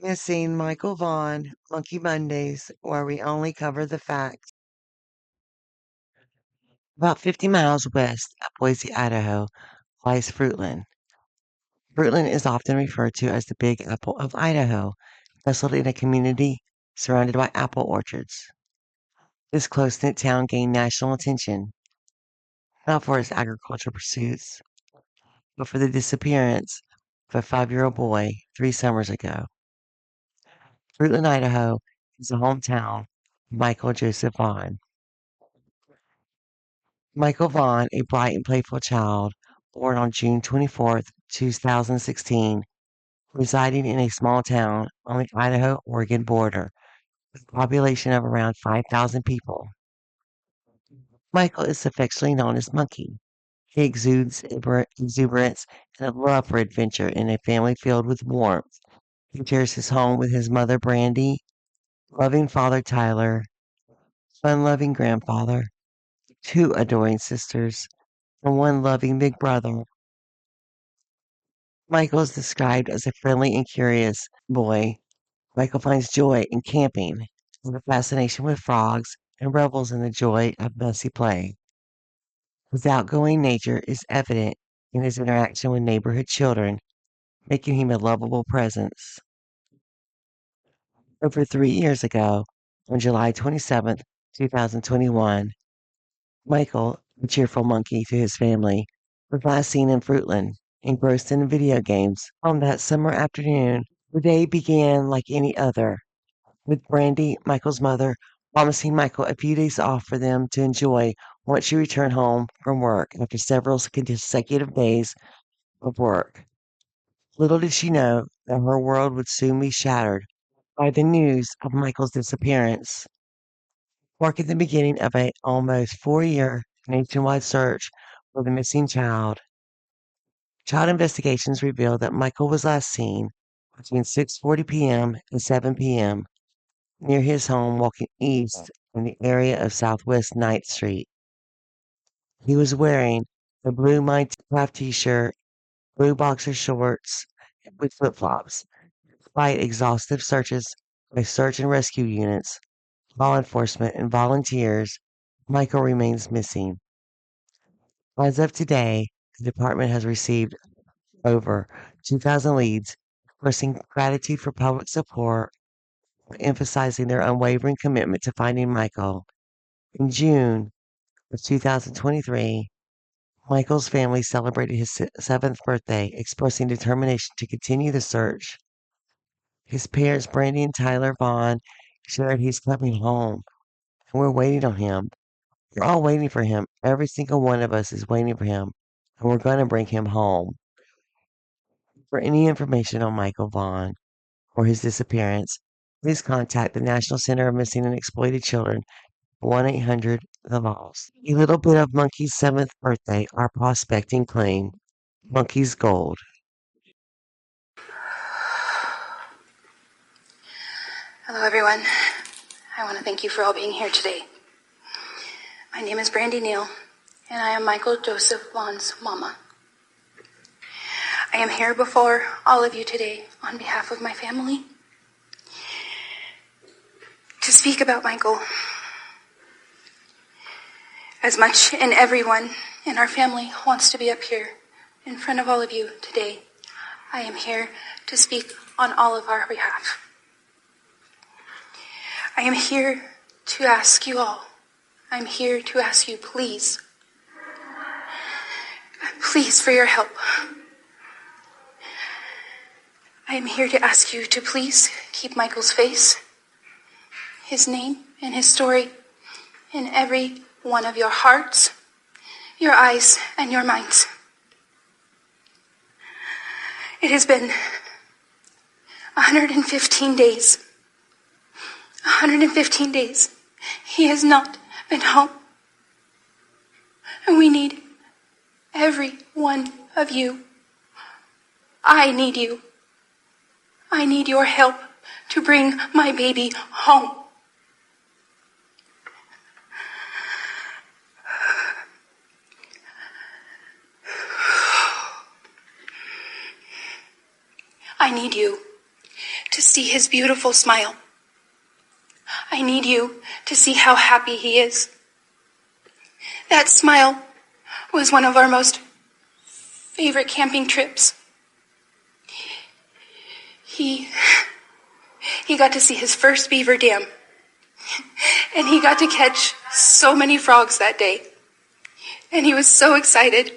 Missing Michael Vaughan, Monkey Mondays, where we only cover the facts. About 50 miles west of Boise, Idaho, lies Fruitland. Fruitland is often referred to as the Big Apple of Idaho, nestled in a community surrounded by apple orchards. This close-knit town gained national attention, not for its agricultural pursuits, but for the disappearance of a 5-year-old boy 3 summers ago. Fruitland, Idaho is the hometown of Michael Joseph Vaughan. Michael Vaughan, a bright and playful child, born on June 24th, 2016, residing in a small town on the Idaho-Oregon border with a population of around 5,000 people. Michael is affectionately known as Monkey. He exudes exuberance and a love for adventure in a family filled with warmth. He shares his home with his mother, Brandy, loving father, Tyler, fun-loving grandfather, two adoring sisters, and one loving big brother. Michael is described as a friendly and curious boy. Michael finds joy in camping, has a fascination with frogs, and revels in the joy of messy play. His outgoing nature is evident in his interaction with neighborhood children, making him a lovable presence. Over 3 years ago, on July 27th, 2021, Michael, the cheerful monkey to his family, was last seen in Fruitland, engrossed in video games. On that summer afternoon, the day began like any other, with Brandy, Michael's mother, promising Michael a few days off for them to enjoy once she returned home from work after several consecutive days of work. Little did she know that her world would soon be shattered by the news of Michael's disappearance, marking the beginning of a almost 4-year nationwide search for the missing child. Child investigations revealed that Michael was last seen between 6:40 p.m. and 7 p.m. near his home walking east in the area of Southwest Ninth Street. He was wearing a blue Minecraft t-shirt, blue boxer shorts with flip-flops. Despite exhaustive searches by search and rescue units, law enforcement, and volunteers, Michael remains missing. As of today, the department has received over 2,000 leads, expressing gratitude for public support, emphasizing their unwavering commitment to finding Michael. In June of 2023, Michael's family celebrated his seventh birthday, expressing determination to continue the search. His parents, Brandy and Tyler Vaughan, shared he's coming home, and we're waiting on him. We're all waiting for him. Every single one of us is waiting for him, and we're going to bring him home. For any information on Michael Vaughan or his disappearance, please contact the National Center of Missing and Exploited Children, 1-800 The Lost. A little bit of Monkey's seventh birthday, our prospecting claim. Monkey's Gold. Hello, everyone. I want to thank you for all being here today. My name is Brandy Neal, and I am Michael Joseph Vaughan's mama. I am here before all of you today on behalf of my family to speak about Michael. As much and everyone in our family wants to be up here in front of all of you today, I am here to speak on all of our behalf. I am here to ask you all. I'm here to ask you, please for your help. I am here to ask you to please keep Michael's face, his name, and his story in every one of your hearts, your eyes, and your minds. It has been 115 days. 115 days. He has not been home. And we need every one of you. I need you. I need your help to bring my baby home. I need you. to see his beautiful smile. I need you to see how happy he is. That smile was one of our most favorite camping trips. He got to see his first beaver dam, and he got to catch so many frogs that day, and he was so excited.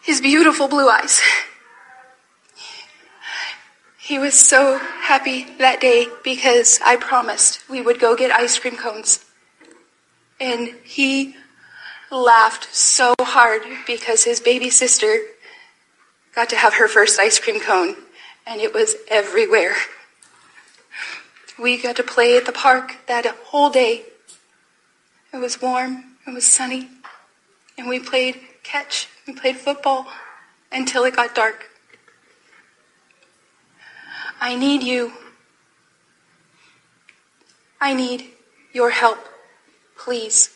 His beautiful blue eyes. He was so happy that day because I promised we would go get ice cream cones. And he laughed so hard because his baby sister got to have her first ice cream cone, and it was everywhere. We got to play at the park that whole day. It was warm, it was sunny, and we played catch. We played football until it got dark. I need you. I need your help, please.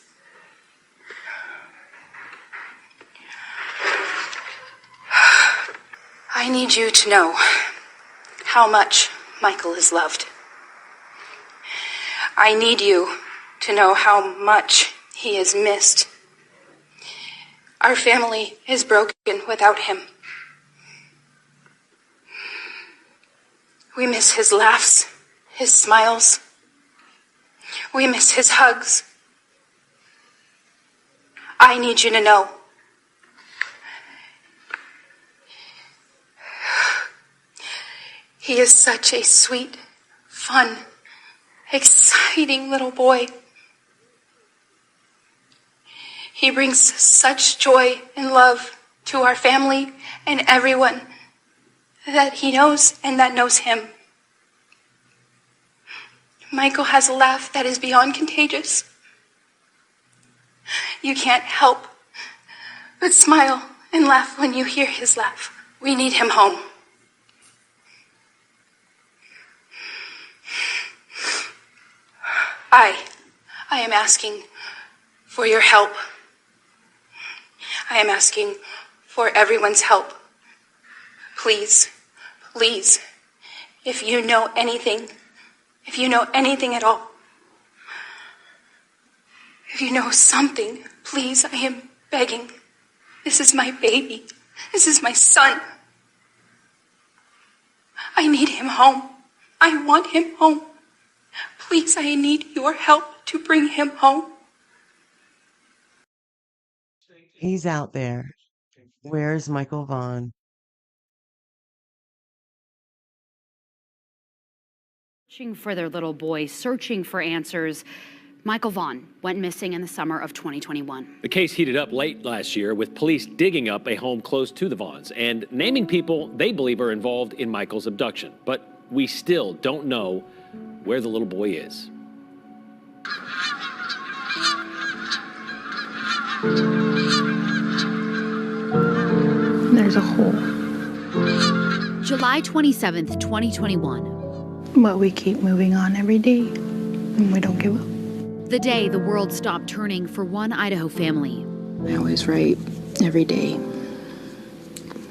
I need you to know how much Michael is loved. I need you to know how much he is missed. Our family is broken without him. We miss his laughs, his smiles. We miss his hugs. I need you to know. He is such a sweet, fun, exciting little boy. He brings such joy and love to our family and everyone that he knows and that knows him. Michael has a laugh that is beyond contagious. You can't help but smile and laugh when you hear his laugh. We need him home. I am asking for your help. I am asking for everyone's help. Please, please, if you know anything at all, if you know something, please, I am begging. This is my baby. This is my son. I need him home. I want him home. Please, I need your help to bring him home. He's out there. Where's Michael Vaughan? Searching for their little boy, searching for answers. Michael Vaughan went missing in the summer of 2021. The case heated up late last year with police digging up a home close to the Vaughans and naming people they believe are involved in Michael's abduction. But we still don't know where the little boy is. There's a hole. July 27th, 2021. But we keep moving on every day, and we don't give up. The day the world stopped turning for one Idaho family. I always write every day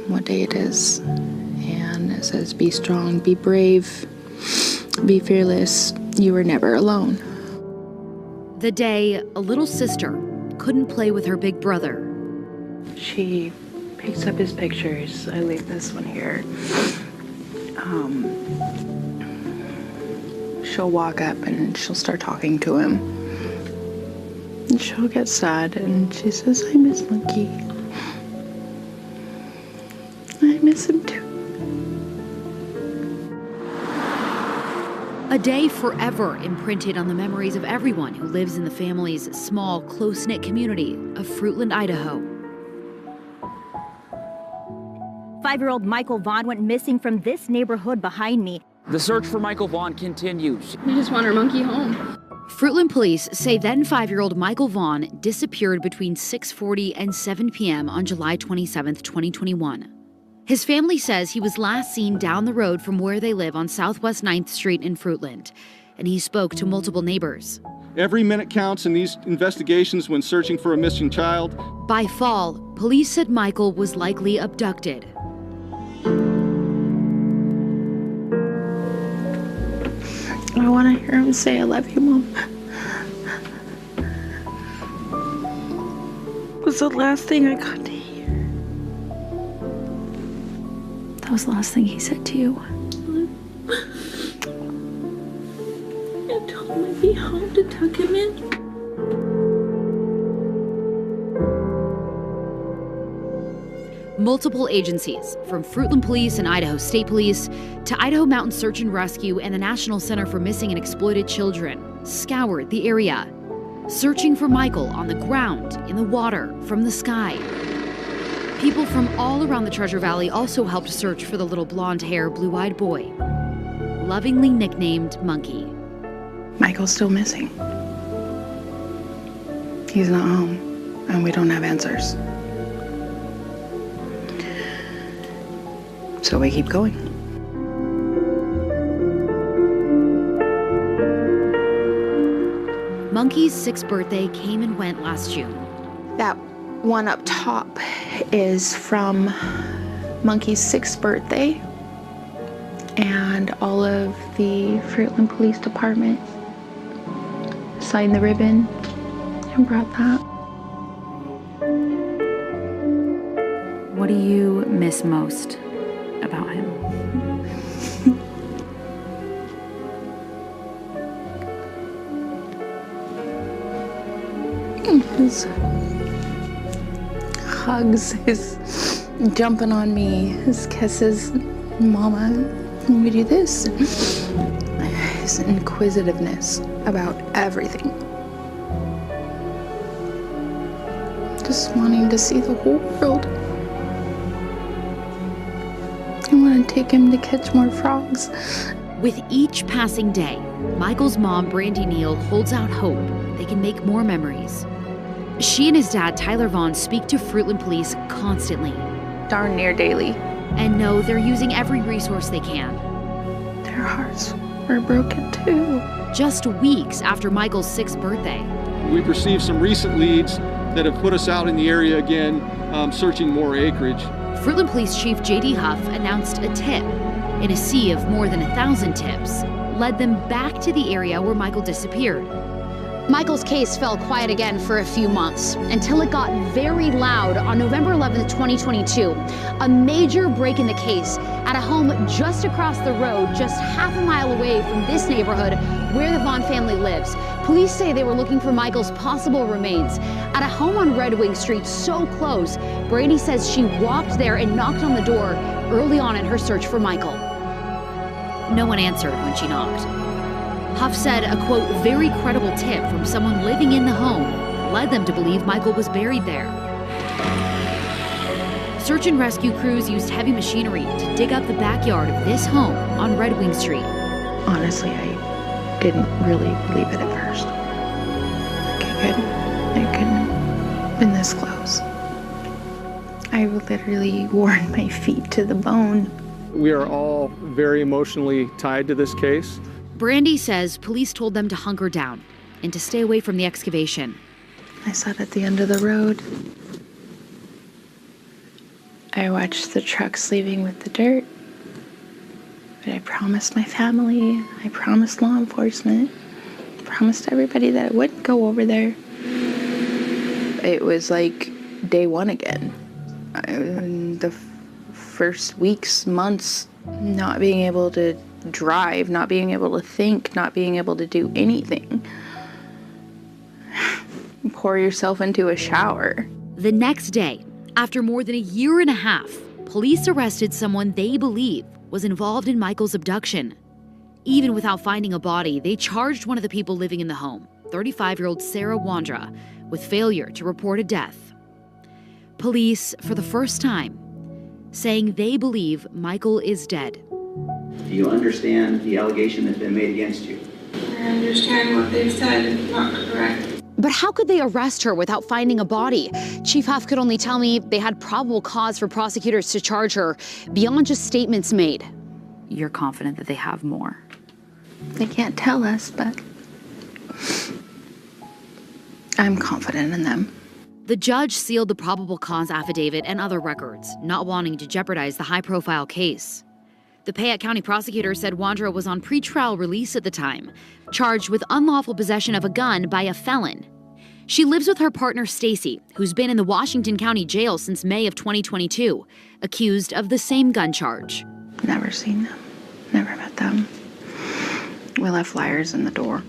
what day it is. And it says, be strong, be brave, be fearless. You were never alone. The day a little sister couldn't play with her big brother. She picks up his pictures. I leave this one here. She'll walk up and she'll start talking to him. And she'll get sad and she says, I miss Monkey. I miss him too. A day forever imprinted on the memories of everyone who lives in the family's small, close-knit community of Fruitland, Idaho. 5-year-old Michael Vaughan went missing from this neighborhood behind me. The search for Michael Vaughan continues. We just want our monkey home. Fruitland police say then 5-year-old Michael Vaughan disappeared between 6:40 and 7 p.m. on July 27, 2021. His family says he was last seen down the road from where they live on Southwest 9th Street in Fruitland, and he spoke to multiple neighbors. Every minute counts in these investigations when searching for a missing child. By fall, police said Michael was likely abducted. I want to hear him say, "I love you, Mom." It was the last thing I got to hear. That was the last thing he said to you. I told him I'd be home to tuck him in. Multiple agencies, from Fruitland Police and Idaho State Police to Idaho Mountain Search and Rescue and the National Center for Missing and Exploited Children, scoured the area, searching for Michael on the ground, in the water, from the sky. People from all around the Treasure Valley also helped search for the little blonde-haired, blue-eyed boy, lovingly nicknamed Monkey. Michael's still missing. He's not home, and we don't have answers. So we keep going. Monkey's 6th birthday came and went last June. That one up top is from Monkey's 6th birthday, and all of the Fruitland Police Department signed the ribbon and brought that. What do you miss most about him? His hugs, his jumping on me, his kisses, "Mama, we do this." His inquisitiveness about everything. Just wanting to see the whole world. I want to take him to catch more frogs. With each passing day, Michael's mom, Brandy Neal, holds out hope they can make more memories. She and his dad, Tyler Vaughan, speak to Fruitland Police constantly. Darn near daily. And know they're using every resource they can. Their hearts were broken too. Just weeks after Michael's 6th birthday, We've received some recent leads that have put us out in the area again, searching more acreage. Fruitland Police Chief J.D. Huff announced a tip. In a sea of more than 1,000 tips, led them back to the area where Michael disappeared. Michael's case fell quiet again for a few months until it got very loud on November 11th, 2022. A major break in the case at a home just across the road, just half a mile away from this neighborhood where the Vaughan family lives. Police say they were looking for Michael's possible remains at a home on Red Wing Street so close. Brady says she walked there and knocked on the door early on in her search for Michael. No one answered when she knocked. Huff said a, quote, very credible tip from someone living in the home led them to believe Michael was buried there. Search and rescue crews used heavy machinery to dig up the backyard of this home on Red Wing Street. Honestly, I didn't really believe it at first. Like it couldn't have been this close. I literally wore my feet to the bone. We are all very emotionally tied to this case. Brandy says police told them to hunker down and to stay away from the excavation. I sat at the end of the road. I watched the trucks leaving with the dirt. But I promised my family, I promised law enforcement, I promised everybody that I wouldn't go over there. It was like day one again. The first weeks, months, not being able to drive, not being able to think, not being able to do anything. Pour yourself into a shower. The next day, after more than a year and a half, police arrested someone they believe was involved in Michael's abduction. Even without finding a body, they charged one of the people living in the home, 35-year-old Sarah Wandra, with failure to report a death. Police, for the first time, saying they believe Michael is dead. Do you understand the allegation that's been made against you? I understand what they've said is not correct. But how could they arrest her without finding a body? Chief Huff could only tell me they had probable cause for prosecutors to charge her beyond just statements made. You're confident that they have more? They can't tell us, but I'm confident in them. The judge sealed the probable cause affidavit and other records, not wanting to jeopardize the high-profile case. The Payette County prosecutor said Wandra was on pretrial release at the time, charged with unlawful possession of a gun by a felon. She lives with her partner Stacy, who's been in the Washington County Jail since May of 2022, accused of the same gun charge. Never seen them. Never met them. We left flyers in the door.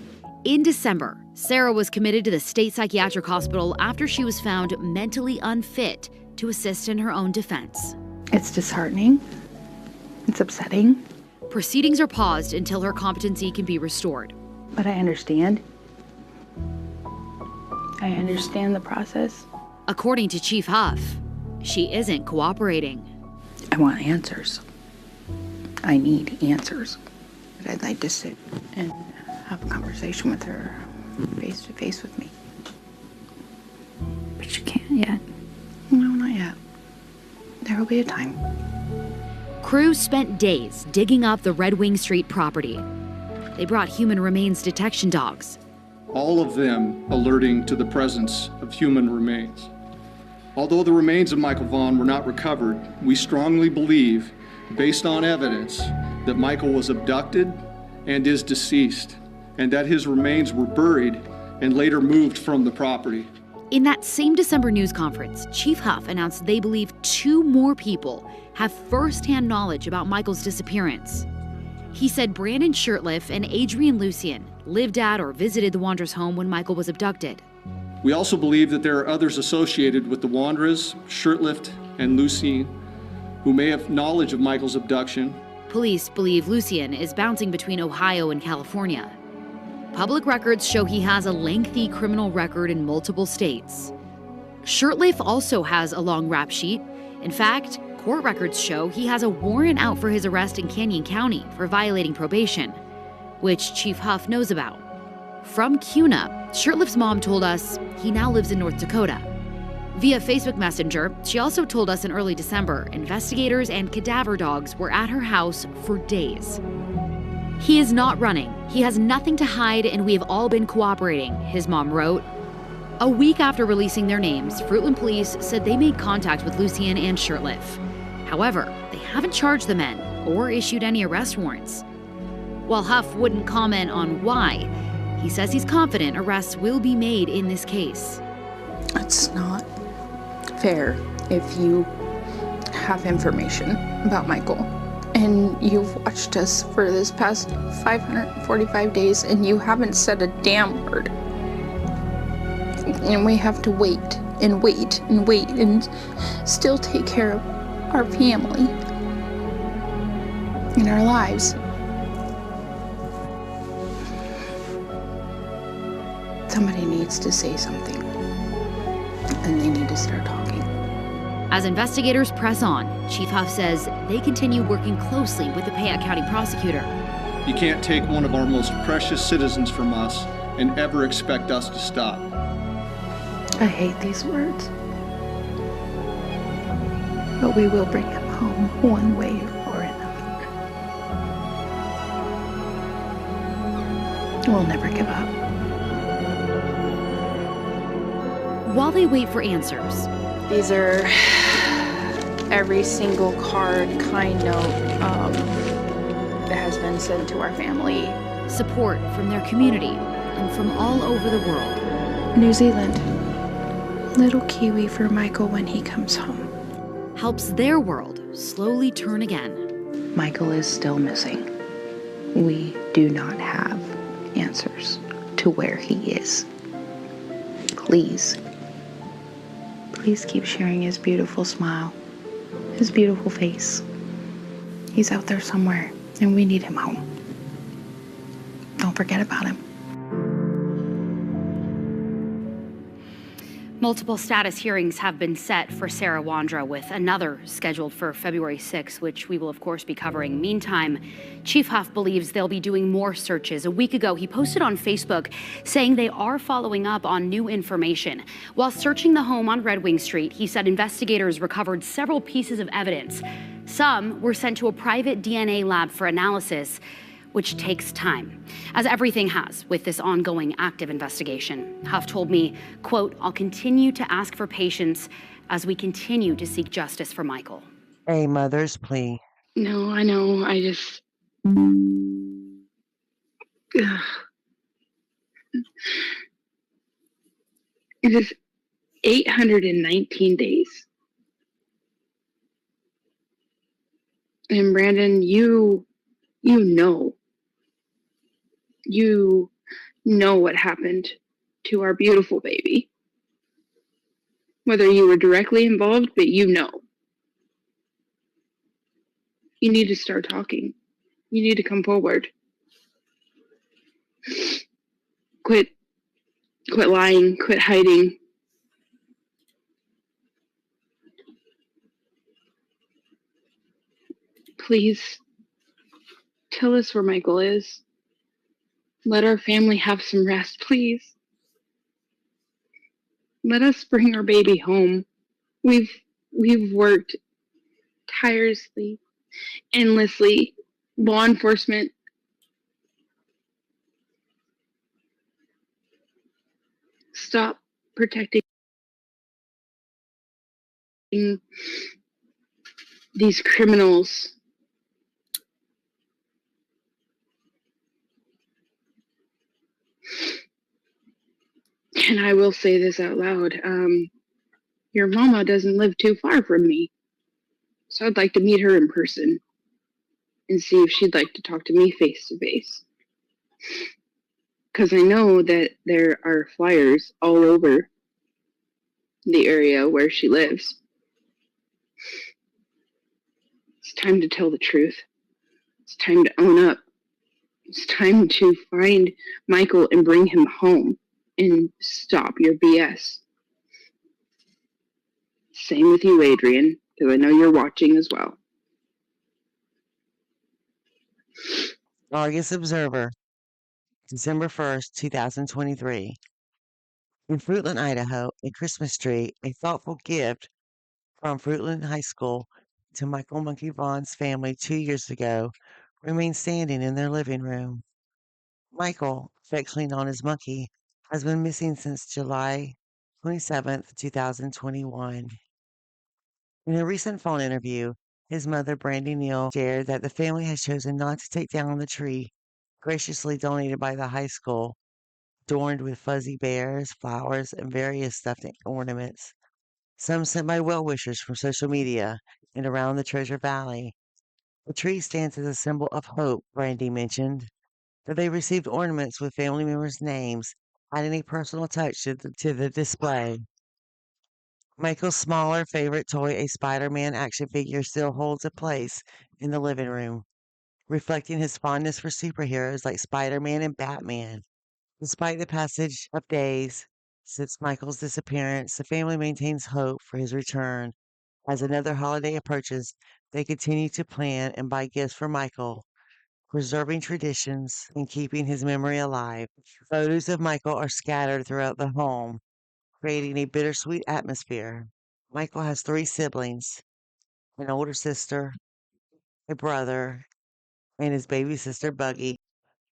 In December, Sarah was committed to the state psychiatric hospital after she was found mentally unfit to assist in her own defense. It's disheartening. It's upsetting. Proceedings are paused until her competency can be restored. But I understand. I understand the process. According to Chief Huff, she isn't cooperating. I want answers. I need answers. But I'd like to sit and have a conversation with her face to face with me. But you can't yet. No, not yet. There will be a time. Crews spent days digging up the Red Wing Street property. They brought human remains detection dogs. All of them alerting to the presence of human remains. Although the remains of Michael Vaughan were not recovered, we strongly believe, based on evidence, that Michael was abducted and is deceased, and that his remains were buried and later moved from the property. In that same December news conference, Chief Huff announced they believe 2 more people have first-hand knowledge about Michael's disappearance. He said Brandon Shirtliff and Adrian Lucien lived at or visited the Wandra's home when Michael was abducted. We also believe that there are others associated with the Wandras, Shirtliff, and Lucien, who may have knowledge of Michael's abduction. Police believe Lucien is bouncing between Ohio and California. Public records show he has a lengthy criminal record in multiple states. Shirtliff also has a long rap sheet. In fact, court records show he has a warrant out for his arrest in Canyon County for violating probation, which Chief Huff knows about. From CUNA, Shirtliff's mom told us he now lives in North Dakota. Via Facebook Messenger, she also told us in early December, investigators and cadaver dogs were at her house for days. He is not running. He has nothing to hide, and we have all been cooperating, his mom wrote. A week after releasing their names, Fruitland police said they made contact with Lucien and Shirtliff. However, they haven't charged the men or issued any arrest warrants. While Huff wouldn't comment on why, he says he's confident arrests will be made in this case. It's not fair if you have information about Michael and you've watched us for this past 545 days and you haven't said a damn word. And we have to wait and wait and wait and still take care of our family and our lives. Somebody needs to say something, and they need to start talking. As investigators press on, Chief Huff says they continue working closely with the Payette County prosecutor. You can't take one of our most precious citizens from us and ever expect us to stop. I hate these words, but we will bring him home one way or another. We'll never give up. While they wait for answers, these are every single card, kind note that has been sent to our family. Support from their community and from all over the world. New Zealand. Little kiwi for Michael when he comes home. Helps their world slowly turn again. Michael is still missing. We do not have answers to where he is. Please keep sharing his beautiful smile, his beautiful face. He's out there somewhere, and we need him home. Don't forget about him. Multiple status hearings have been set for Sarah Wandra, with another scheduled for February 6th, which we will, of course, be covering. Meantime, Chief Huff believes they'll be doing more searches. A week ago, he posted on Facebook saying they are following up on new information. While searching the home on Red Wing Street, he said investigators recovered several pieces of evidence. Some were sent to a private DNA lab for analysis, which takes time, as everything has with this ongoing active investigation. Huff told me, quote, "I'll continue to ask for patience as we continue to seek justice for Michael." A mother's plea. No, I know. I just. Ugh. It is 819 days. And Brandon, you know what happened to our beautiful baby. Whether you were directly involved, but you know. You need to start talking. You need to come forward. Quit lying, quit hiding. Please tell us where Michael is. Let our family have some rest, please. Let us bring our baby home. We've worked tirelessly, endlessly. Law enforcement, stop protecting these criminals. And I will say this out loud. Your mama doesn't live too far from me. So I'd like to meet her in person and see if she'd like to talk to me face to face. Because I know that there are flyers all over the area where she lives. It's time to tell the truth. It's time to own up. It's time to find Michael and bring him home and stop your BS. Same with you, Adrian, because I know you're watching as well. Argus Observer, December 1st, 2023. In Fruitland, Idaho, a Christmas tree, a thoughtful gift from Fruitland High School to Michael Monkey Vaughan's family 2 years ago, remains standing in their living room. Michael, affectionately known as Monkey, has been missing since July 27th, 2021. In a recent phone interview, his mother, Brandy Neal, shared that the family has chosen not to take down the tree, graciously donated by the high school, adorned with fuzzy bears, flowers, and various stuffed ornaments. Some sent by well-wishers from social media and around the Treasure Valley. The tree stands as a symbol of hope, Brandy mentioned, that they received ornaments with family members' names, adding a personal touch to the display. Michael's smaller favorite toy, a Spider-Man action figure, still holds a place in the living room, reflecting his fondness for superheroes like Spider-Man and Batman. Despite the passage of days since Michael's disappearance, the family maintains hope for his return. As another holiday approaches, they continue to plan and buy gifts for Michael, preserving traditions and keeping his memory alive. Photos of Michael are scattered throughout the home, creating a bittersweet atmosphere. Michael has three siblings, an older sister, a brother, and his baby sister, Buggy.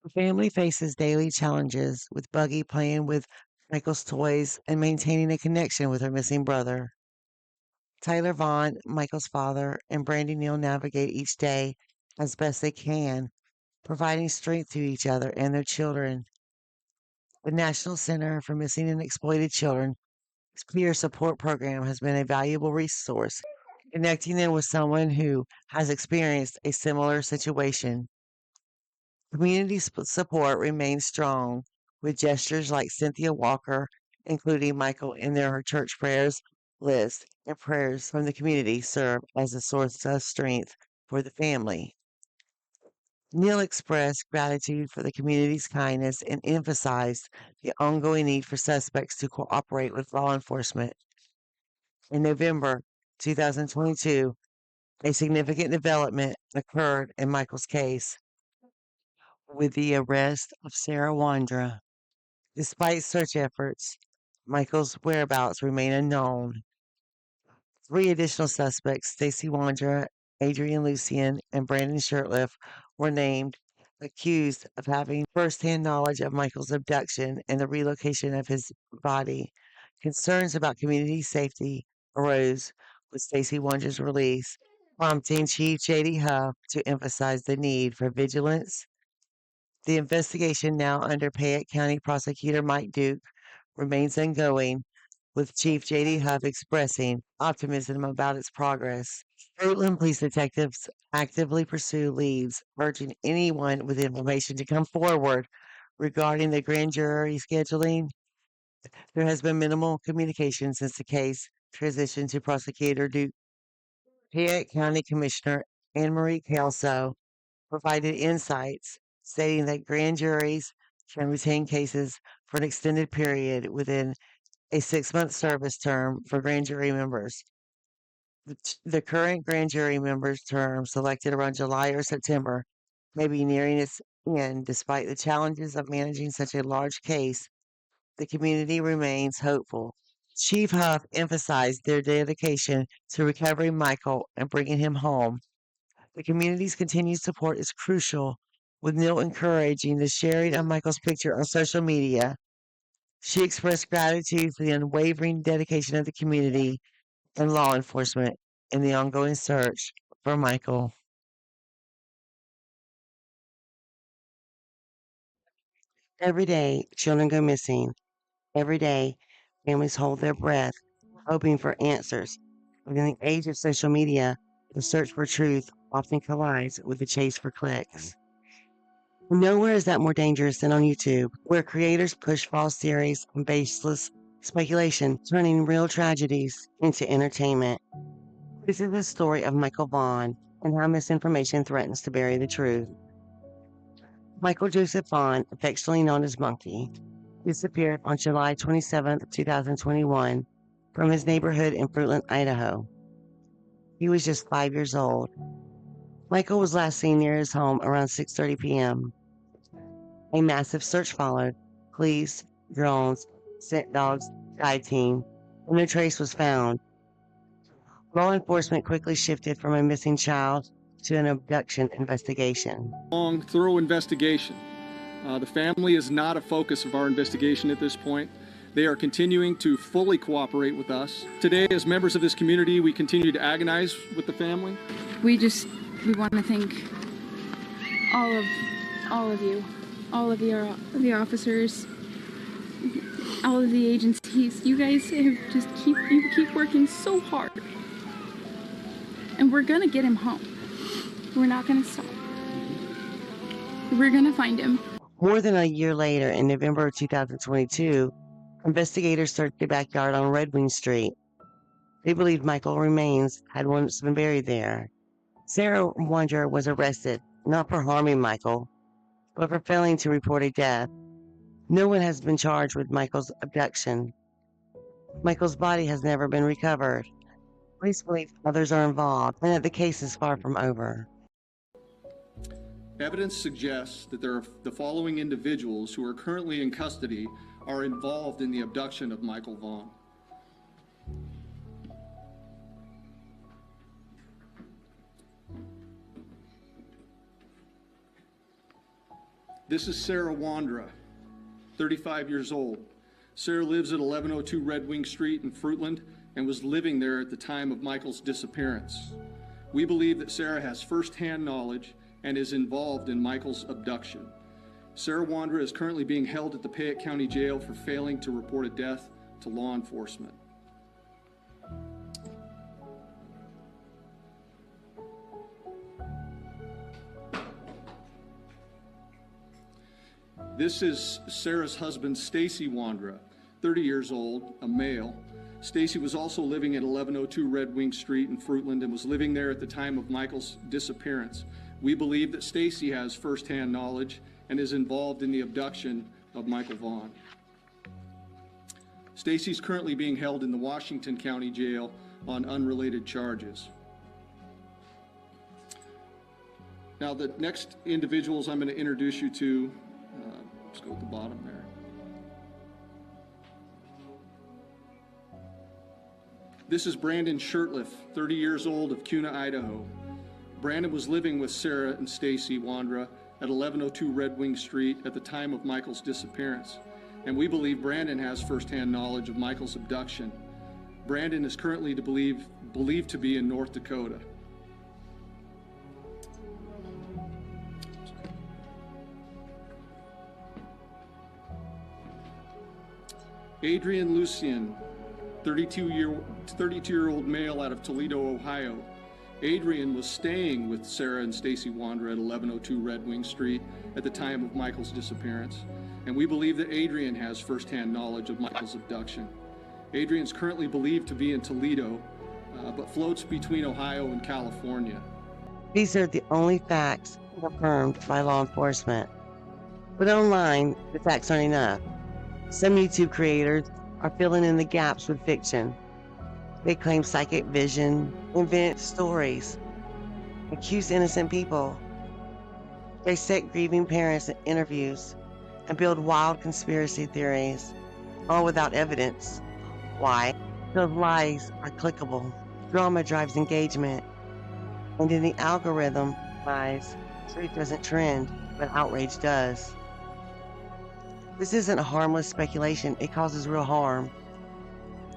The family faces daily challenges, with Buggy playing with Michael's toys and maintaining a connection with her missing brother. Tyler Vaughan, Michael's father, and Brandy Neal navigate each day as best they can, providing strength to each other and their children. The National Center for Missing and Exploited Children's peer support program has been a valuable resource, connecting them with someone who has experienced a similar situation. Community support remains strong, with gestures like Cynthia Walker including Michael in their church prayers list, and prayers from the community serve as a source of strength for the family. Neil expressed gratitude for the community's kindness and emphasized the ongoing need for suspects to cooperate with law enforcement. In November 2022, a significant development occurred in Michael's case with the arrest of Sarah Wandra. Despite search efforts, Michael's whereabouts remain unknown. Three additional suspects, Stacy Wandra, Adrian Lucian, and Brandon Shirtliff, were named accused of having firsthand knowledge of Michael's abduction and the relocation of his body. Concerns about community safety arose with Stacey Wandra's release, prompting Chief J.D. Huff to emphasize the need for vigilance. The investigation, now under Fayette County Prosecutor Mike Duke, remains ongoing, with Chief J.D. Huff expressing optimism about its progress. Portland police detectives actively pursue leads, urging anyone with information to come forward regarding the grand jury scheduling. There has been minimal communication since the case transitioned to Prosecutor Duke. Fayette County Commissioner Anne Marie Kelso provided insights stating that grand juries can retain cases for an extended period within a 6-month service term for grand jury members. The current grand jury members' term, selected around July or September, may be nearing its end. Despite the challenges of managing such a large case, the community remains hopeful. Chief Huff emphasized their dedication to recovering Michael and bringing him home. The community's continued support is crucial, with Neil encouraging the sharing of Michael's picture on social media. She expressed gratitude for the unwavering dedication of the community and law enforcement in the ongoing search for Michael. Every day, children go missing. Every day, families hold their breath, hoping for answers. But in the age of social media, the search for truth often collides with the chase for clicks. Nowhere is that more dangerous than on YouTube, where creators push false theories and baseless speculation, turning real tragedies into entertainment. This is the story of Michael Vaughan and how misinformation threatens to bury the truth. Michael Joseph Vaughan, affectionately known as Monkey, disappeared on July 27, 2021, from his neighborhood in Fruitland, Idaho. He was just 5 years old. Michael was last seen near his home around 6:30 p.m. A massive search followed. Police, drones, scent dogs, dive team, and no trace was found. Law enforcement quickly shifted from a missing child to an abduction investigation. Long, thorough investigation. The family is not a focus of our investigation at this point. They are continuing to fully cooperate with us. Today, as members of this community, we continue to agonize with the family. We want to thank all of you, the officers, all of the agencies. You guys have just keep working so hard, and we're gonna get him home. We're not gonna stop. We're gonna find him. More than a year later, in November of 2022, investigators searched the backyard on Red Wing Street. They believed Michael's remains had once been buried there. Sarah Wandra was arrested, not for harming Michael, but for failing to report a death. No one has been charged with Michael's abduction. Michael's body has never been recovered. Police believe others are involved and that the case is far from over. Evidence suggests that the following individuals who are currently in custody are involved in the abduction of Michael Vaughan. This is Sarah Wandra, 35 years old. Sarah lives at 1102 Red Wing Street in Fruitland and was living there at the time of Michael's disappearance. We believe that Sarah has firsthand knowledge and is involved in Michael's abduction. Sarah Wandra is currently being held at the Fayette County Jail for failing to report a death to law enforcement. This is Sarah's husband, Stacey Wandra, 30 years old, a male. Stacey was also living at 1102 Red Wing Street in Fruitland and was living there at the time of Michael's disappearance. We believe that Stacey has firsthand knowledge and is involved in the abduction of Michael Vaughan. Stacey's currently being held in the Washington County Jail on unrelated charges. Now, the next individuals I'm going to introduce you to, let's go at the bottom there. This is Brandon Shirtliff, 30 years old, of Kuna, Idaho. Brandon was living with Sarah and Stacey Wandra at 1102 Red Wing Street at the time of Michael's disappearance, and we believe Brandon has firsthand knowledge of Michael's abduction. Brandon is currently believed to be in North Dakota. Adrian Lucien, 32-year-old male out of Toledo, Ohio. Adrian was staying with Sarah and Stacy Wander at 1102 Red Wing Street at the time of Michael's disappearance, and we believe that Adrian has firsthand knowledge of Michael's abduction. Adrian's currently believed to be in Toledo, but floats between Ohio and California. These are the only facts confirmed by law enforcement. But online, the facts aren't enough. Some YouTube creators are filling in the gaps with fiction. They claim psychic vision, invent stories, accuse innocent people. They set grieving parents in interviews and build wild conspiracy theories, all without evidence. Why? Because lies are clickable. Drama drives engagement. And in the algorithm lies, truth doesn't trend, but outrage does. This isn't a harmless speculation. It causes real harm.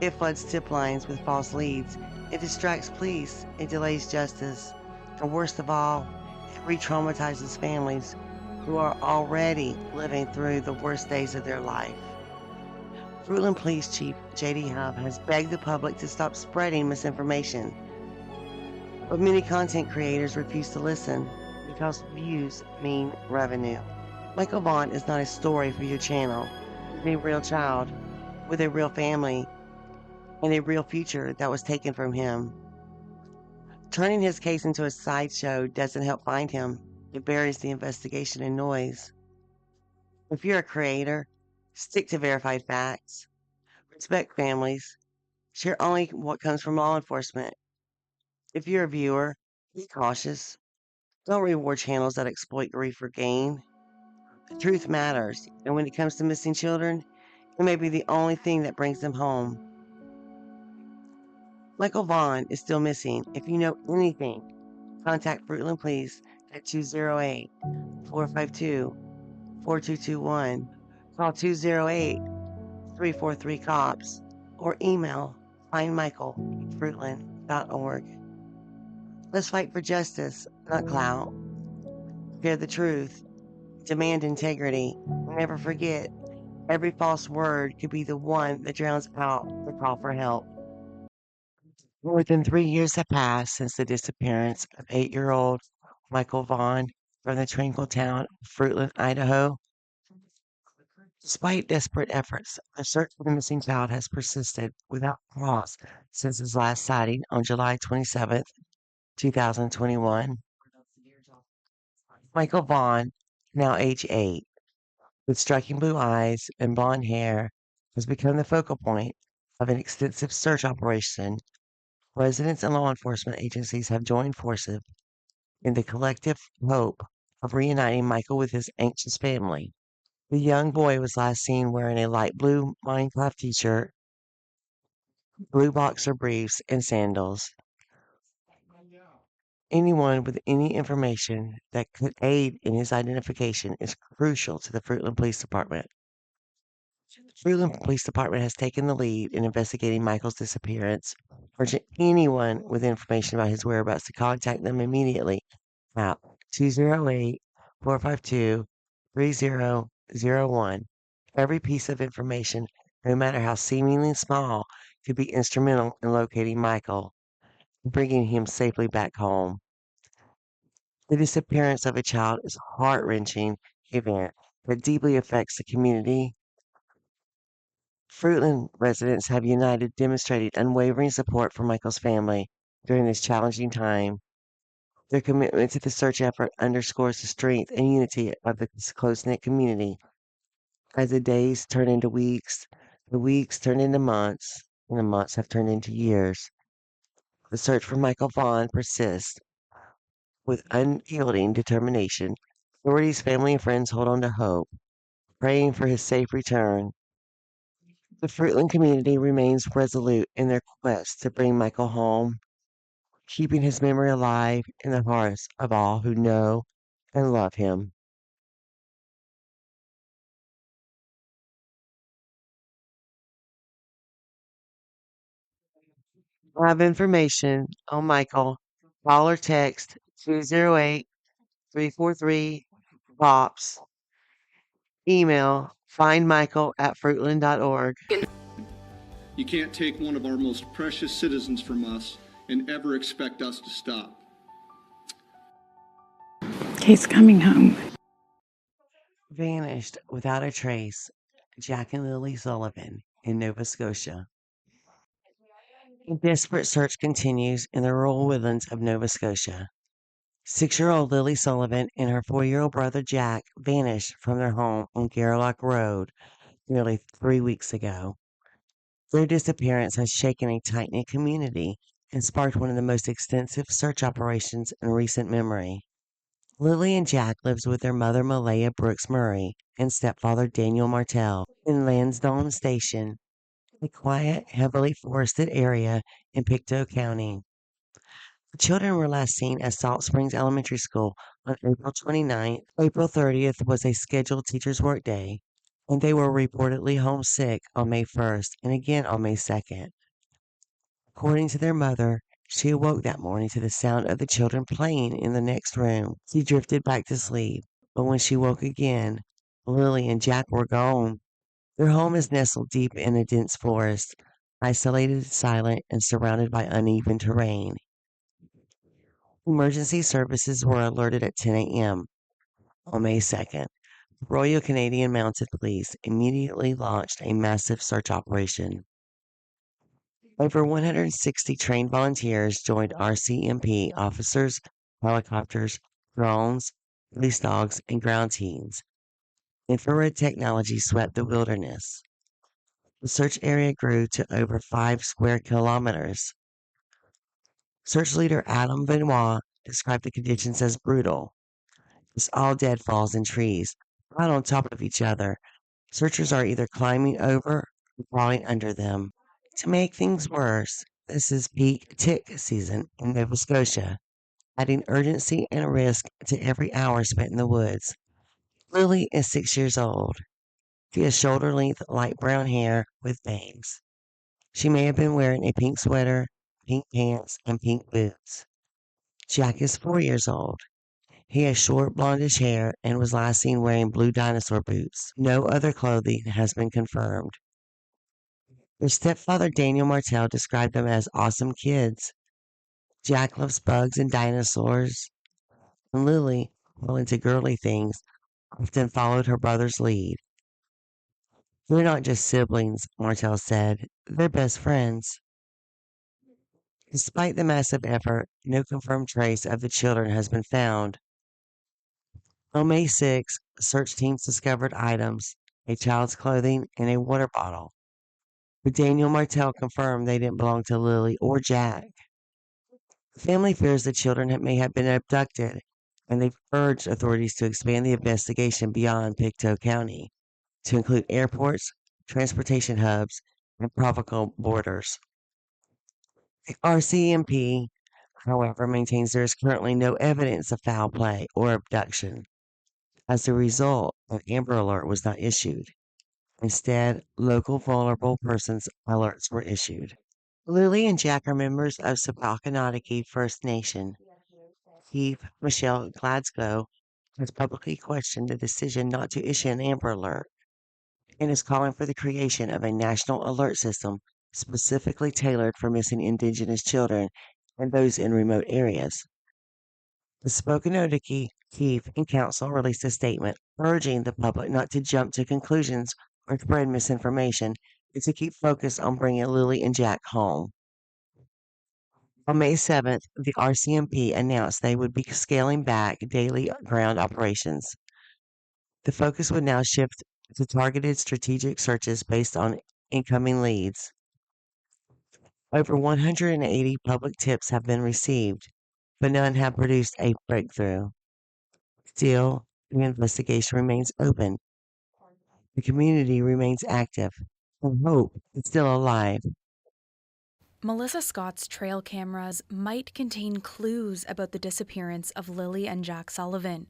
It floods tip lines with false leads. It distracts police. It delays justice. And worst of all, it re-traumatizes families who are already living through the worst days of their life. Fruitland Police Chief J.D. Hub has begged the public to stop spreading misinformation. But many content creators refuse to listen because views mean revenue. Michael Vaughan is not a story for your channel. He's a real child with a real family and a real future that was taken from him. Turning his case into a sideshow doesn't help find him. It buries the investigation in noise. If you're a creator, stick to verified facts. Respect families. Share only what comes from law enforcement. If you're a viewer, be cautious. Don't reward channels that exploit grief for gain. The truth matters, and when it comes to missing children, it may be the only thing that brings them home. Michael Vaughan is still missing. If you know anything, contact Fruitland Police at 208-452-4221, call 208-343-COPS, or email findmichael@fruitland.org. Let's fight for justice, not clout. Share the truth. Demand integrity. Never forget, every false word could be the one that drowns out the call for help. More than 3 years have passed since the disappearance of 8-year-old Michael Vaughan from the tranquil town of Fruitland, Idaho. Despite desperate efforts, the search for the missing child has persisted without pause since his last sighting on July 27th, 2021. Michael Vaughan, now age 8, with striking blue eyes and blonde hair, has become the focal point of an extensive search operation. Residents and law enforcement agencies have joined forces in the collective hope of reuniting Michael with his anxious family. The young boy was last seen wearing a light blue Minecraft t-shirt, blue boxer briefs, and sandals. Anyone with any information that could aid in his identification is crucial to the Fruitland Police Department. The Fruitland Police Department has taken the lead in investigating Michael's disappearance, urging anyone with information about his whereabouts to contact them immediately at 208-452-3001. Every piece of information, no matter how seemingly small, could be instrumental in locating Michael, bringing him safely back home. The disappearance of a child is a heart-wrenching event that deeply affects the community. Fruitland residents have united, demonstrated unwavering support for Michael's family during this challenging time. Their commitment to the search effort underscores the strength and unity of this close-knit community. As the days turn into weeks, the weeks turn into months, and the months have turned into years. The search for Michael Vaughan persists. With unyielding determination, authorities, family, and friends hold on to hope, praying for his safe return. The Fruitland community remains resolute in their quest to bring Michael home, keeping his memory alive in the hearts of all who know and love him. Have information on Michael, call or text 208-343-POPS. Email findmichael@fruitland.org. You can't take one of our most precious citizens from us and ever expect us to stop. He's coming home. Vanished without a trace. Jack and Lily Sullivan in Nova Scotia. A desperate search continues in the rural woodlands of Nova Scotia. 6-year-old Lily Sullivan and her 4-year-old brother Jack vanished from their home on Garlock Road nearly 3 weeks ago. Their disappearance has shaken a tight-knit community and sparked one of the most extensive search operations in recent memory. Lily and Jack lives with their mother Malaya Brooks Murray and stepfather Daniel Martell in Lansdowne Station, a quiet, heavily forested area in Pictou County. The children were last seen at Salt Springs Elementary School on April 29th. April 30th was a scheduled teacher's workday, and they were reportedly homesick on May 1st and again on May 2nd. According to their mother, she awoke that morning to the sound of the children playing in the next room. She drifted back to sleep, but when she woke again, Lily and Jack were gone. Their home is nestled deep in a dense forest, isolated, silent, and surrounded by uneven terrain. Emergency services were alerted at 10 a.m. on May 2nd. Royal Canadian Mounted Police immediately launched a massive search operation. Over 160 trained volunteers joined RCMP officers, helicopters, drones, police dogs, and ground teams. Infrared technology swept the wilderness. The search area grew to over 5 square kilometers. Search leader Adam Benoit described the conditions as brutal. It's all deadfalls and trees, right on top of each other. Searchers are either climbing over or crawling under them. To make things worse, this is peak tick season in Nova Scotia, adding urgency and risk to every hour spent in the woods. Lily is 6 years old. She has shoulder-length light brown hair with bangs. She may have been wearing a pink sweater, pink pants, and pink boots. Jack is 4 years old. He has short blondish hair and was last seen wearing blue dinosaur boots. No other clothing has been confirmed. Their stepfather Daniel Martell described them as awesome kids. Jack loves bugs and dinosaurs, and Lily, well into girly things, often followed her brother's lead. They're not just siblings, Martell said. They're best friends. Despite the massive effort, no confirmed trace of the children has been found. On May 6, search teams discovered items, a child's clothing, and a water bottle. But Daniel Martell confirmed they didn't belong to Lily or Jack. The family fears the children may have been abducted, and they've urged authorities to expand the investigation beyond Pictou County to include airports, transportation hubs, and provincial borders. The RCMP, however, maintains there is currently no evidence of foul play or abduction. As a result, an Amber Alert was not issued. Instead, local vulnerable persons alerts were issued. Lily and Jack are members of Sapakanatiki First Nation. Chief Michelle Glasgow has publicly questioned the decision not to issue an Amber Alert and is calling for the creation of a national alert system specifically tailored for missing Indigenous children and those in remote areas. The Spokanotiki chief and council released a statement urging the public not to jump to conclusions or spread misinformation and to keep focused on bringing Lily and Jack home. On May 7th, the RCMP announced they would be scaling back daily ground operations. The focus would now shift to targeted strategic searches based on incoming leads. Over 180 public tips have been received, but none have produced a breakthrough. Still, the investigation remains open. The community remains active, and hope is still alive. Melissa Scott's trail cameras might contain clues about the disappearance of Lily and Jack Sullivan.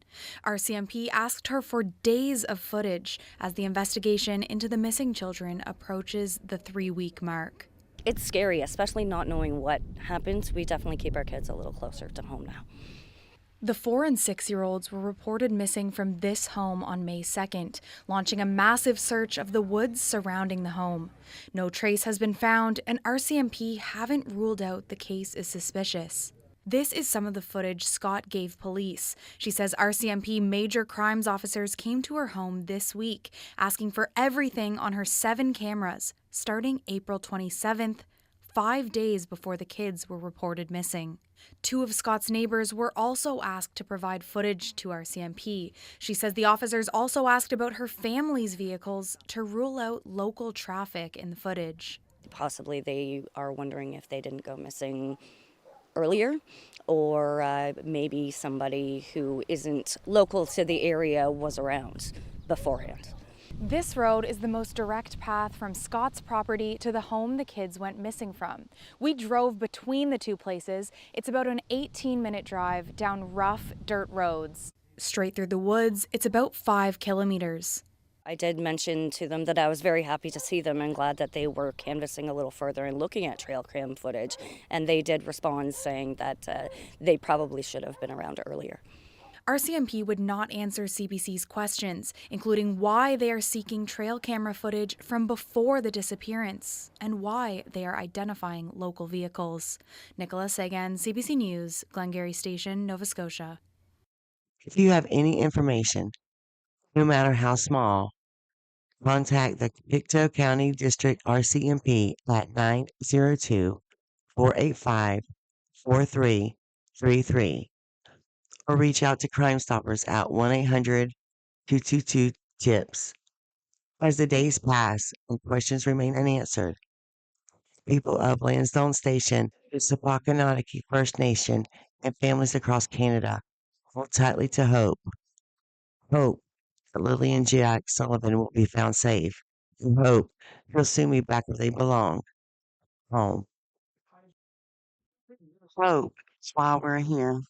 RCMP asked her for days of footage as the investigation into the missing children approaches the 3-week mark. It's scary, especially not knowing what happens. We definitely keep our kids a little closer to home now. The 4 and 6-year-olds were reported missing from this home on May 2nd, launching a massive search of the woods surrounding the home. No trace has been found, and RCMP haven't ruled out the case is suspicious. This is some of the footage Scott gave police. She says RCMP major crimes officers came to her home this week, asking for everything on her 7 cameras, starting April 27th, 5 days before the kids were reported missing. 2 of Scott's neighbors were also asked to provide footage to RCMP. She says the officers also asked about her family's vehicles to rule out local traffic in the footage. Possibly they are wondering if they didn't go missing earlier, or maybe somebody who isn't local to the area was around beforehand. This road is the most direct path from Scott's property to the home the kids went missing from. We drove between the 2 places. It's about an 18-minute drive down rough dirt roads. Straight through the woods, it's about 5 kilometers. I did mention to them that I was very happy to see them and glad that they were canvassing a little further and looking at trail cam footage. And they did respond saying that they probably should have been around earlier. RCMP would not answer CBC's questions, including why they are seeking trail camera footage from before the disappearance and why they are identifying local vehicles. Nicola Sagan, CBC News, Glengarry Station, Nova Scotia. If you have any information, no matter how small, contact the Pictou County District RCMP at 902-485-4333 or reach out to Crime Stoppers at 1-800-222-TIPS. As the days pass and questions remain unanswered, people of Lansdowne Station, the Sepakanataki First Nation, and families across Canada hold tightly to hope. Hope that Lily and Jack Sullivan will be found safe. And hope he'll soon be back where they belong, home. Hope. That's why we're here.